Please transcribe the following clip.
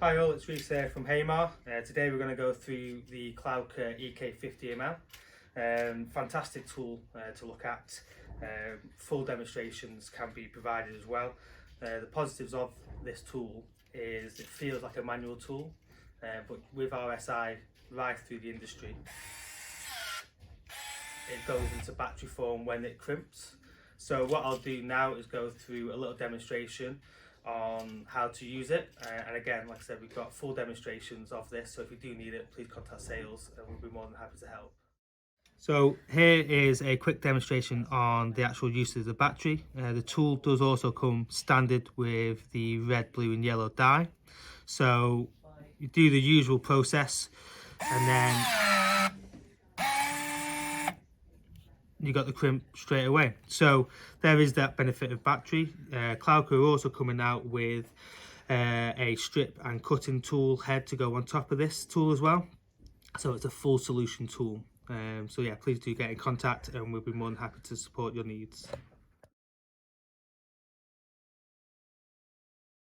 Hi all, it's Reece here from Hamar. Today we're going to go through the Klauke EK50ml. Fantastic tool to look at. Full demonstrations can be provided as well. The positives of this tool is it feels like a manual tool, but with RSI right through the industry, it goes into battery form when it crimps. So what I'll do now is go through a little demonstration on how to use it, and again, like I said, we've got full demonstrations of this, so if you do need it, please contact sales and we'll be more than happy to help. So here is a quick demonstration on the actual use of the battery. The tool does also come standard with the red, blue and yellow dye. So you do the usual process and then you got the crimp straight away. So there is that benefit of battery. Klauke are also coming out with a strip and cutting tool head to go on top of this tool as well. So it's a full solution tool. So yeah, please do get in contact and we'll be more than happy to support your needs.